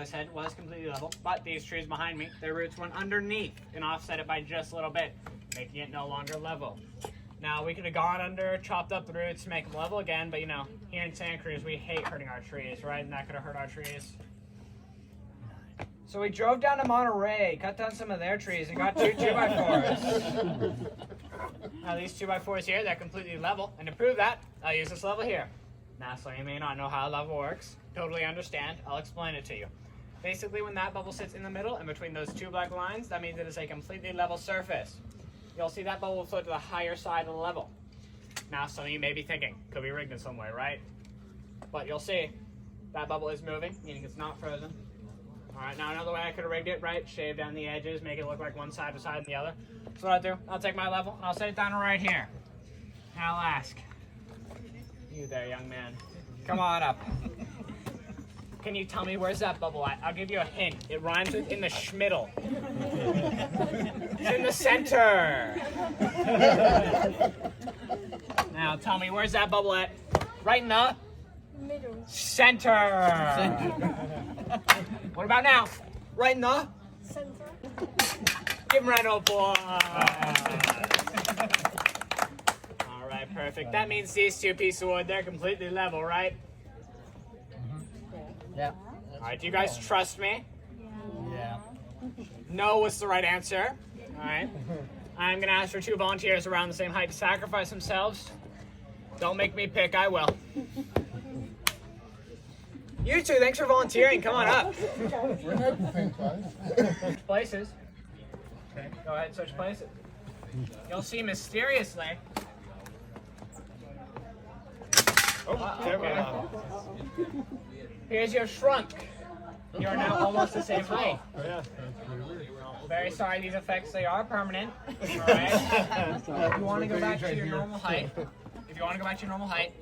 I said, was completely level. But these trees behind me, their roots went underneath and offset it by just a little bit, making it no longer level. Now, we could have gone under, chopped up the roots to make them level again, but you know, here in Santa Cruz, we hate hurting our trees, right? And that could have hurt our trees. So we drove down to Monterey, cut down some of their trees, and got two 2x4s. Now, these 2x4s here, they're completely level. And to prove that, I'll use this level here. Now, so you may not know how a level works. Totally understand. I'll explain it to you. Basically, when that bubble sits in the middle and between those two black lines, that means it is a completely level surface. You'll see that bubble will float to the higher side of the level. Now, some of you may be thinking, could be rigged in some way, right? But you'll see, that bubble is moving, meaning it's not frozen. All right, now another way I could have rigged it, right? Shave down the edges, make it look like one side beside the other. So what I'll do, I'll take my level and I'll set it down right here. And I'll ask, you there, young man, come on up. Can you tell me where's that bubble at? I'll give you a hint. It rhymes with in the schmiddle. It's in the center. Now tell me, where's that bubble at? Right in the Middle. center. What about now? Right in the Center. give him a round of applause. All right, perfect. That means these two pieces of wood, they're completely level, right? Yeah. All right, do you guys trust me? Yeah. No was the right answer. All right. I'm going to ask for two volunteers around the same height to sacrifice themselves. Don't make me pick, I will. You two, thanks for volunteering. Come on up. We're not the same size. Switch places. Okay, go ahead and switch places. You'll see mysteriously. Okay. Here's your shrunk. You're now almost the same height. Yeah, that's pretty weird. Very sorry, these effects, they are permanent. All right. If you want to go back to your normal height,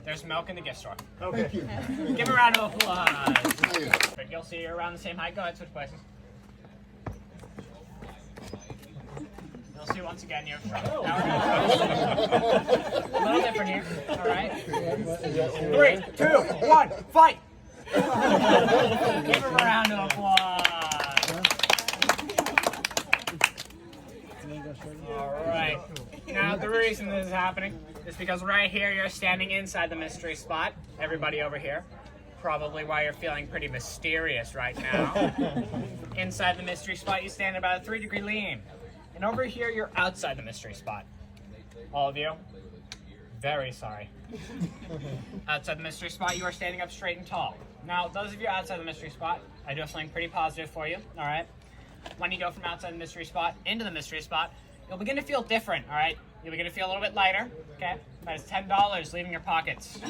there's milk in the gift store. Okay. Thank you. Give a round of applause. Yeah. You'll see you're around the same height. Go ahead, switch places. You'll see once again you're shrunk. Now we're going to a little different here. All right. 3, 2, 1, fight. Give him a round of applause. All right. Now the reason this is happening is because right here you're standing inside the mystery spot. Everybody over here. Probably why you're feeling pretty mysterious right now. Inside the mystery spot you stand about a 3-degree lean. And over here you're outside the mystery spot. All of you, very sorry. Outside the mystery spot you are standing up straight and tall. Now those of you outside the mystery spot, I do have something pretty positive for you, all right? When you go from outside the mystery spot into the mystery spot, you'll begin to feel different, all right? You'll begin to feel a little bit lighter, okay? That is $10 leaving your pockets.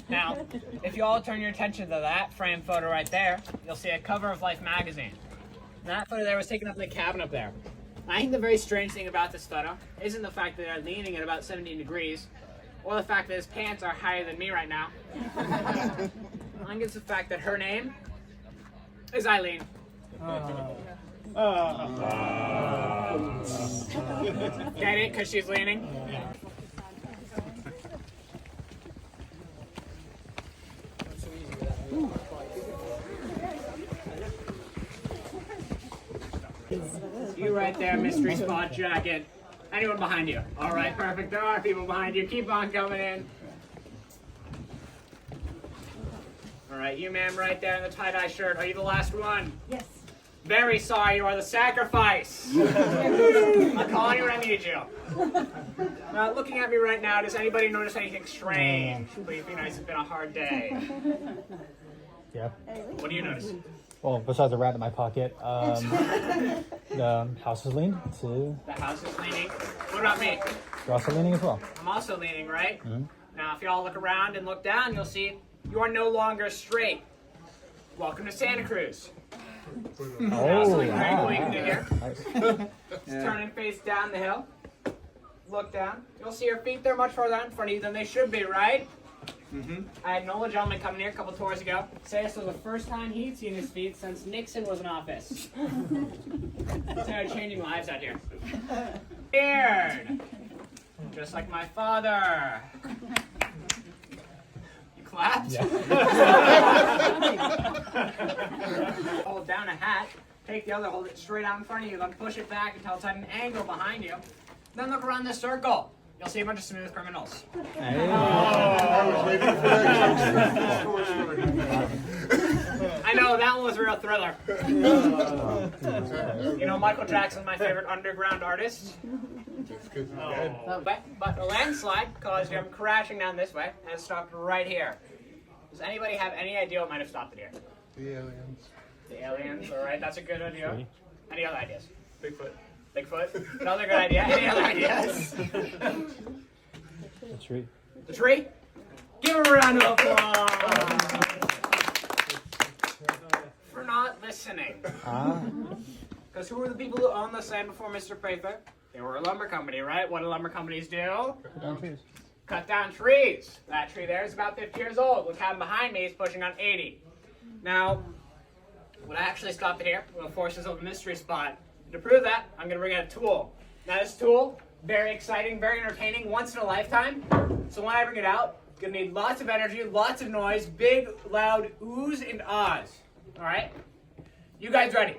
Now, if you all turn your attention to that framed photo right there, you'll see a cover of Life magazine. That photo there was taken up in the cabin up there. I think the very strange thing about this photo isn't the fact that they're leaning at about 17 degrees, or the fact that his pants are higher than me right now. I think it's the fact that her name is Eileen. Get it? Because she's leaning? You right there, mystery spot jacket. Anyone behind you? All right, perfect. There are people behind you. Keep on coming in. All right, you ma'am right there in the tie-dye shirt. Are you the last one? Yes. Very sorry, you are the sacrifice. I'll call you when I need you. Now, looking at me right now, does anybody notice anything strange? Please be nice, it's been a hard day. Yeah. What do you notice? Well, besides the rat in my pocket, the house is leaning too. The house is leaning. What about me? You're also leaning as well. I'm also leaning, right? Mm-hmm. Now, if you all look around and look down, you'll see you are no longer straight. Welcome to Santa Cruz. Now, something very cool you can do here. Nice. Just turn and face down the hill. Look down. You'll see your feet, they're much farther out in front of you than they should be, right? Mm-hmm. I had an older gentleman coming here a couple tours ago say this was the first time he'd seen his feet since Nixon was in office. Started changing lives out here. Beard! Just like my father. You clapped? Yeah. Hold down a hat, take the other, hold it straight out in front of you, then push it back until it's at an angle behind you. Then look around this circle. You'll see a bunch of smooth criminals. I was waiting for that. I know, that one was a real thriller. You know, Michael Jackson's my favorite underground artist. It's good. Dead. But a landslide caused him crashing down this way and it stopped right here. Does anybody have any idea what might have stopped it here? The aliens. The aliens, all right, that's a good idea. Any other ideas? Bigfoot. Bigfoot, another good idea. Any other ideas? The tree. The tree? Give him a round of applause for not listening. Because who were the people who owned this land before Mr. Prather? They were a lumber company, right? What do lumber companies do? Cut down trees. Cut down trees. That tree there is about 50 years old. The cabin behind me is pushing on 80. Now, what I actually stopped it here were the forces of the mystery spot. To prove that, I'm going to bring out a tool. Now this tool, very exciting, very entertaining, once in a lifetime. So when I bring it out, it's going to need lots of energy, lots of noise, big, loud oohs and ahs. All right? You guys ready?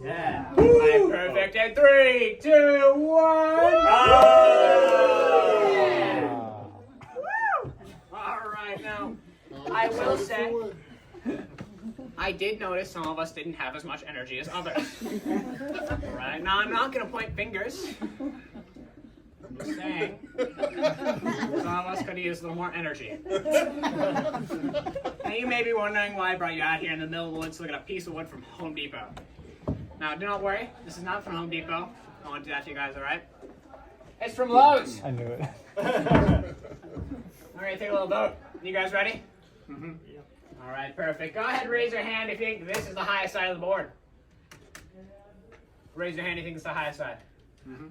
Yeah. All right, perfect. And 3, 2, 1. Yeah. Woo! All right, now, I will say, I did notice some of us didn't have as much energy as others. All right, now I'm not going to point fingers. I'm just saying, some of us could have used a little more energy. Now you may be wondering why I brought you out here in the middle of the woods to look at a piece of wood from Home Depot. Now, do not worry, this is not from Home Depot. I won't do that to you guys, all right? It's from Lowe's. I knew it. All right, take a little vote. You guys ready? Mm-hmm. All right, perfect. Go ahead, raise your hand if you think this is the highest side of the board. Raise your hand if you think it's the highest side. Mm-hmm.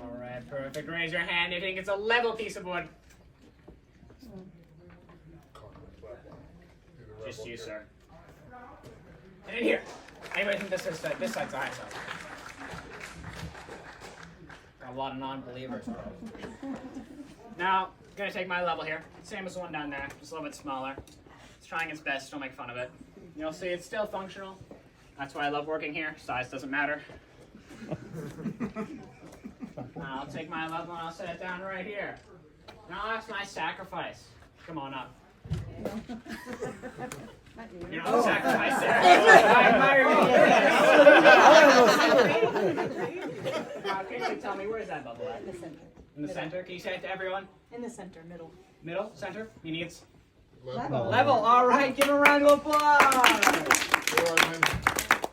All right, perfect. Raise your hand if you think it's a level piece of wood. Just you, sir. And in here, anybody think this side's the highest side? Got a lot of non-believers. Now, I'm gonna take my level here. Same as the one down there, just a little bit smaller. It's trying its best, don't make fun of it. You'll see it's still functional. That's why I love working here. Size doesn't matter. Now I'll take my level and I'll set it down right here. Now I'll ask my sacrifice. Come on up. You don't have to sacrifice there. I admire you. Now, can you tell me where's that bubble at? In the center. In the center? Can you say it to everyone? In the center, middle. Middle? Center? Meaning it's Level. level. All right, give a round of applause. Where are you?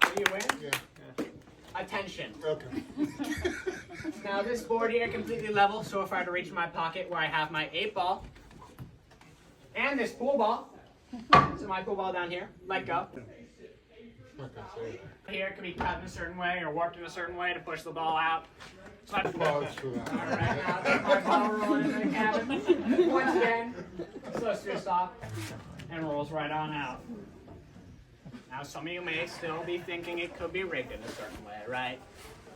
Do you win? Yeah. Attention. Okay. Now this board here completely level, so if I were to reach my pocket where I have my 8-ball and this pool ball, so my pool ball down here, let go. Not gonna say it. Here it can be cut in a certain way or warped in a certain way to push the ball out. So I Applause for that. All right, now take my ball rolling into the cabin. Once again, slows to a stop and rolls right on out. Now some of you may still be thinking it could be rigged in a certain way, right?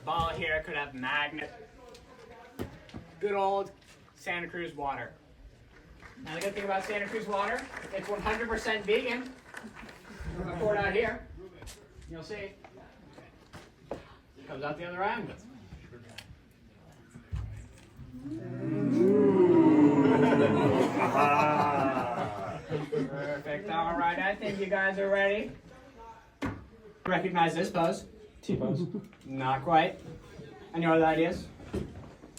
Ball here could have magnet. Good old Santa Cruz water. Now the good thing about Santa Cruz water, it's 100% vegan. I pour it out here. You'll see. It comes out the other end. Perfect. All right, I think you guys are ready. Recognize this pose? T-pose. Not quite. And you know what that is?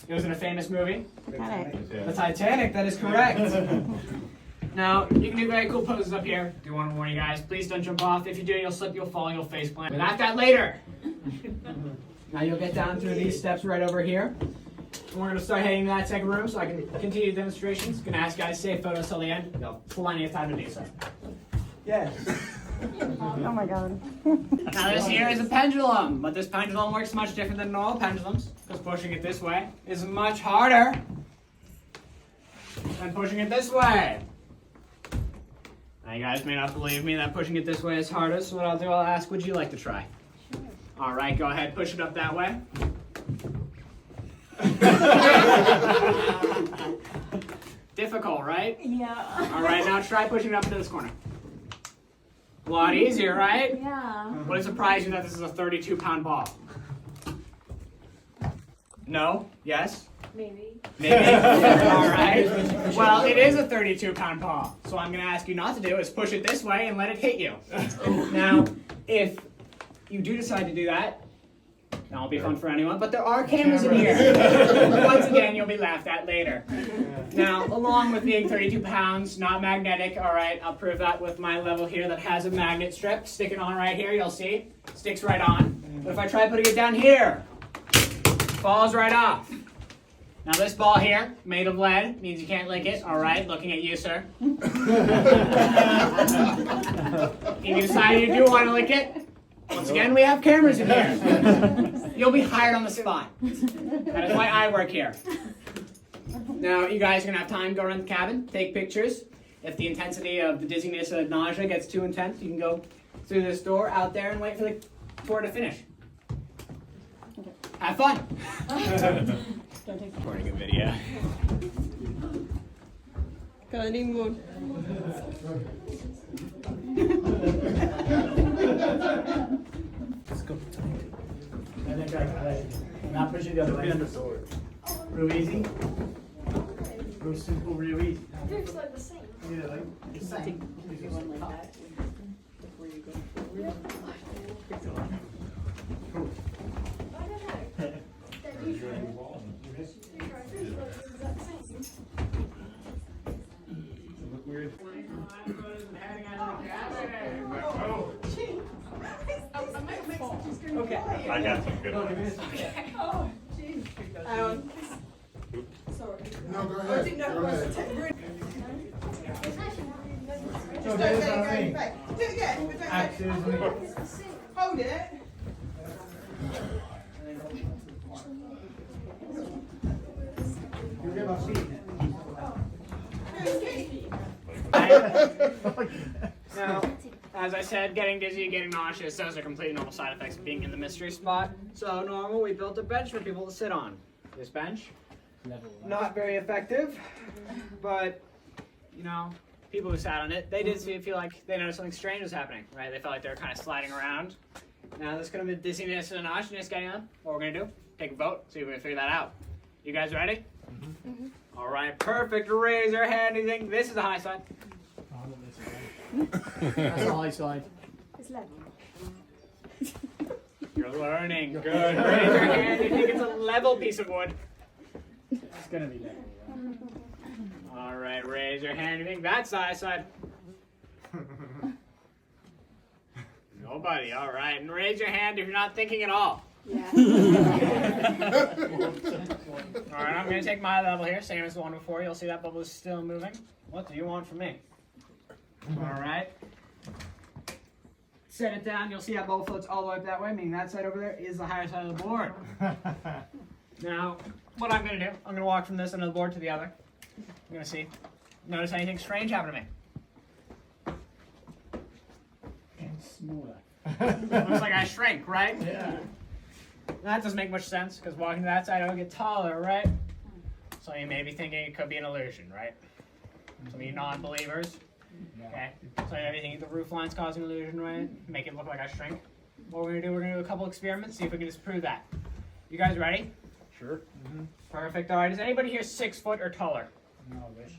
It was in a famous movie. The Titanic, that is correct. Now, you can do very cool poses up here. Do want to warn you guys, please don't jump off. If you do, you'll slip, you'll fall, you'll face plant. But after that later. Now you'll get down through these steps right over here. And we're going to start heading to that second room so I can continue the demonstrations. Going to ask you guys to save photos till the end. You'll have plenty of time to do so. Yes. Oh my god. Now this here is a pendulum, but this pendulum works much different than normal pendulums, because pushing it this way is much harder than pushing it this way. Now you guys may not believe me that pushing it this way is harder, so what I'll do, I'll ask, would you like to try? Alright, go ahead, push it up that way. Difficult, right? Yeah. Alright, now try pushing it up into this corner. A lot easier, right? Yeah. Would it surprise you that this is a 32-pound ball? No? Yes? Maybe. Maybe. All right. Well, it is a 32-pound ball. So what I'm going to ask you not to do is push it this way and let it hit you. Now, if you do decide to do that, that won't be fun for anyone, but there are cameras in here. Once again, you'll be laughed at later. Now, along with being 32 pounds, not magnetic, all right, I'll prove that with my level here that has a magnet strip sticking on right here, you'll see. Sticks right on. But if I try putting it down here, falls right off. Now this ball here, made of lead, means you can't lick it, all right, looking at you, sir. If you decide you do want to lick it, once again, we have cameras in here. You'll be hired on the spot. That is why I work here. Now, you guys are going to have time to go around the cabin, take pictures. If the intensity of the dizziness or the nausea gets too intense, you can go through this door out there and wait for the tour to finish. Have fun. Recording a video. Galing mo. Let's go. Not push it the other way. Real easy. Real simple, real easy. It's like the same. Yeah, like the same. One like that before you go forward. Okay. I got some good ones. Oh, jeez. Sorry. No, go I ahead. didn't know Go it was ahead. Just don't let it go back. Do it again, but don't let it. Hold it. Now, as I said, getting dizzy, getting nauseous, those are completely normal side effects of being in the mystery spot. So normal, we built a bench for people to sit on. This bench, not very effective, but, you know, people who sat on it, they did feel like they noticed something strange was happening, right? They felt like they were kind of sliding around. Now, this could have been dizziness and nauseousness getting on. What we're going to do, take a vote, see if we can figure that out. You guys ready? Mm-hmm. All right, perfect. Raise your hand. You think this is the high side? That's the high side. It's level. You're learning. Good. Raise your hand. You think it's a level piece of wood? It's gonna be level. All right. Raise your hand. You think that's the high side? Nobody. All right. And raise your hand if you're not thinking at all. Yeah. All right. I'm gonna take my level here, same as the one before. You'll see that bubble is still moving. What do you want from me? All right. Set it down. You'll see that bubble floats all the way up that way, meaning that side over there is the higher side of the board. Now, what I'm going to do, I'm going to walk from this end of the board to the other. I'm going to see. Notice anything strange happen to me. And smaller. Looks like I shrink, right? Yeah. That doesn't make much sense, because walking to that side, I would get taller, right? So you may be thinking it could be an illusion, right? Some of you non-believers. Okay, so you think the roof line's causing illusion, right? Make it look like I shrink. What we're gonna do, we're gonna do a couple experiments, see if we can disprove that. You guys ready? Sure. Perfect. All right. Is anybody here 6 foot or taller? No, I wish.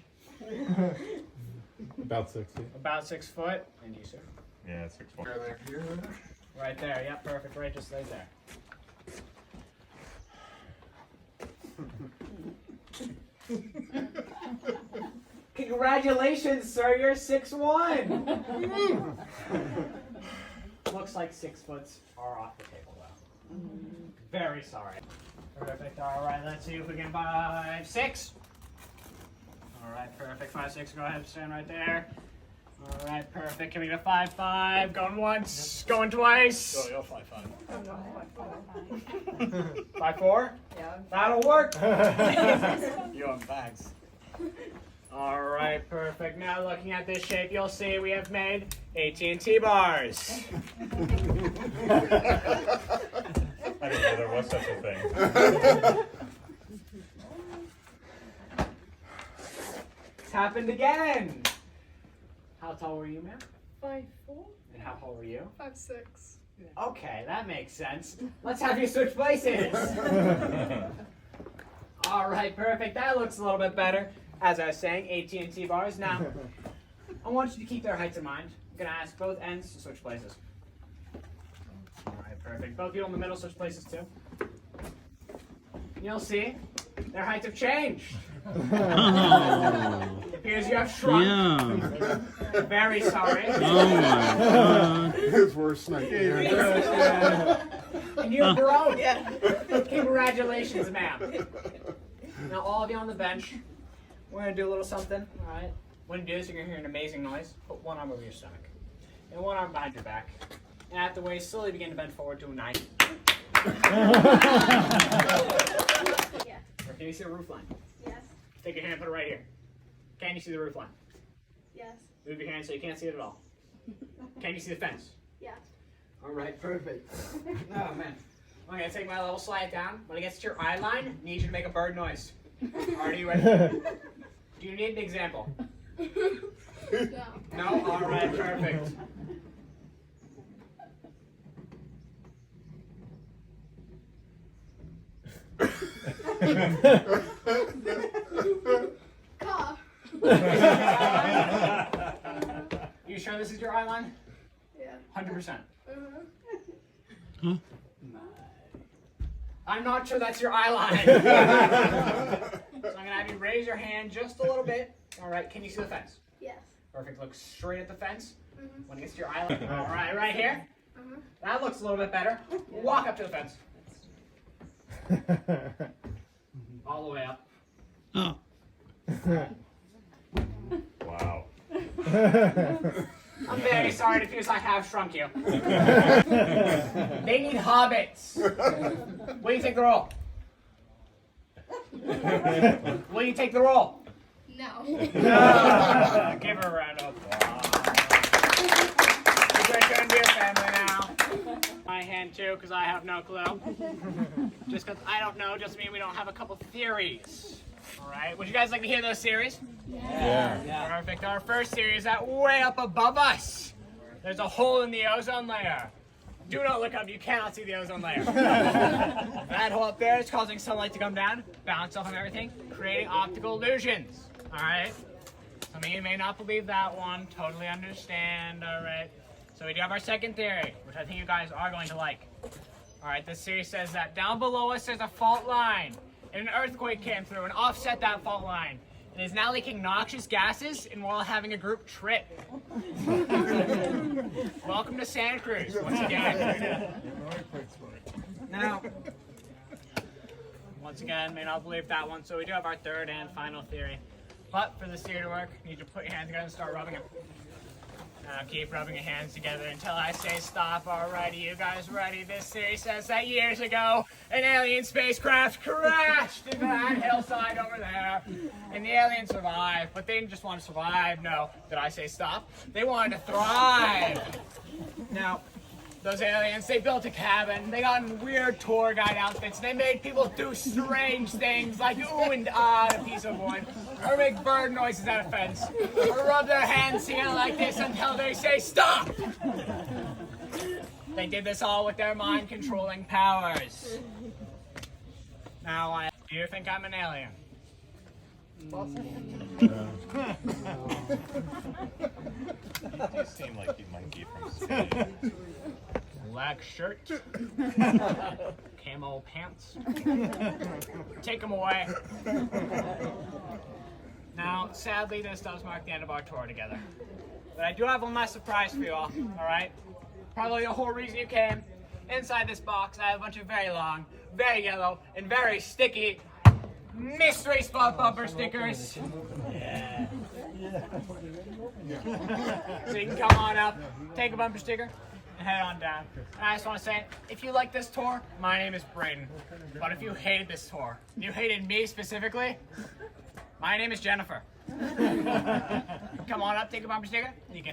About 60. About 6 foot. And you, sir? Yeah, 6'1". Right there. Yep. Perfect. Right, just right there. Congratulations, sir. You're 6'1". Looks like 6 foots are off the table, though. Very sorry. Perfect. All right. Let's see if we can 5'6". All right. Perfect. 5'6". Go ahead. Stand right there. All right. Perfect. Can we get a 5'5"? Going once. Going twice. Oh, you're 5'5". 5'4"? Yeah. That'll work. You're on bags. All right, perfect. Now looking at this shape, you'll see we have made AT&T bars. I didn't know there was such a thing. It's happened again. How tall were you, ma'am? 5'4", And how tall were you? 5'6". Okay, that makes sense. Let's have you switch places. All right, perfect. That looks a little bit better. As I was saying, AT&T bars. Now, I want you to keep their heights in mind. I'm gonna ask both ends to switch places. All right, perfect. Both you in the middle switch places too. You'll see their heights have changed. It appears you have shrunk. Yeah. Very sorry. Oh my god. His worst nightmare. And you've grown. Congratulations, ma'am. Now, all of you on the bench, we're going to do a little something, all right? When you do this, you're going to hear an amazing noise. Put one arm over your stomach and one arm behind your back. And at the waist, slowly begin to bend forward to a 90. Yeah. Or can you see the roof line? Yes. Take your hand and put it right here. Can you see the roof line? Yes. Move your hand so you can't see it at all. Can you see the fence? Yes. All right, perfect. Oh, man. I'm going to take my level slide down. When it gets to your eye line, I need you to make a bird noise. Are you ready? Do you need an example? No. No? All right, perfect. Car. You sure this is your eye line? Yeah. 100%. Uh-huh. I'm not sure that's your eye line. So I'm going to have you raise your hand just a little bit. All right, can you see the fence? Yes. Perfect, look straight at the fence. Mhm. When it gets to your eye line. All right, right here. Uh-huh. That looks a little bit better. Walk up to the fence. All the way up. Oh. Wow. I'm very sorry, it appears I have shrunk you. They need hobbits. Will you take the role? Will you take the role? No. Give her a round of applause. You're going to be a family now. My hand too, because I have no clue. Just because I don't know doesn't mean we don't have a couple theories. All right, would you guys like to hear those theories? Yeah. Perfect. Our first theory is that way up above us, there's a hole in the ozone layer. Do not look up, you cannot see the ozone layer. That hole up there is causing sunlight to come down, bounce off of everything, creating optical illusions. All right? Some of you may not believe that one, totally understand, all right? So we do have our second theory, which I think you guys are going to like. All right, this theory says that down below us there's a fault line, and an earthquake came through and offset that fault line. And is now leaking noxious gases, and we're all having a group trip. Welcome to Santa Cruz once again. Now, once again, may not believe that one, so we do have our third and final theory. But for this theory to work, you need to put your hands together and start rubbing them. Now keep rubbing your hands together until I say stop. Alrighty, you guys ready? This theory says that years ago, an alien spacecraft crashed into that hillside over there. And the aliens survived, but they didn't just want to survive. No, did I say stop? They wanted to thrive. Now, those aliens, they built a cabin, they got in weird tour guide outfits, they made people do strange things like ooh and ah at a piece of wood, or make bird noises at a fence, or rub their hands together like this until they say stop! They did this all with their mind-controlling powers. Now, do you think I'm an alien? You seem like you might be from Spain. Black shirt, camo pants. Take them away. Now, sadly, this does mark the end of our tour together. But I do have one last surprise for you all, alright? Probably the whole reason you came. Inside this box, I have a bunch of very long, very yellow, and very sticky mystery spot bumper stickers. Yeah. So you can come on up, take a bumper sticker, and head on down. And I just want to say, if you like this tour, my name is Braden. But if you hated this tour, you hated me specifically, my name is Jennifer. Come on up, take a bumper sticker, and you can